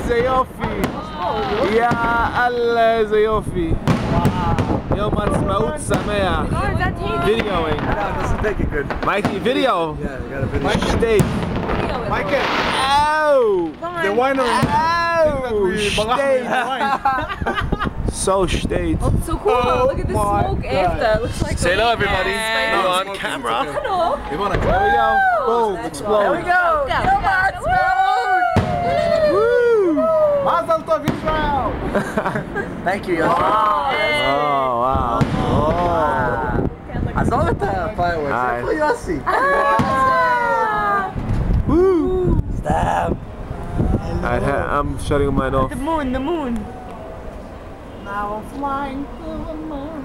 איזה יופי. יא אללה, איזה יופי. יום עצמאות שמח. Videoing. Doesn't take it good. Mikey, video. Yeah, I got a video. Steak. Mikey, Ow! the winery. Ow! Steak. So steak. Oh, so cool. Look at the smoke after. It looks like Say hello, everybody. Yeah. You're on camera. Hello. You wanna There we go. Boom. There Explode. we go. Woo! Mazel tov, Israel. Thank you, Yossi. Oh, wow. Oh. עזוב את ה-fireworks. Hi. איפה יוסי? Woo! Stop. I'm shutting mine off. The moon, the moon. Now I'm flying to the moon.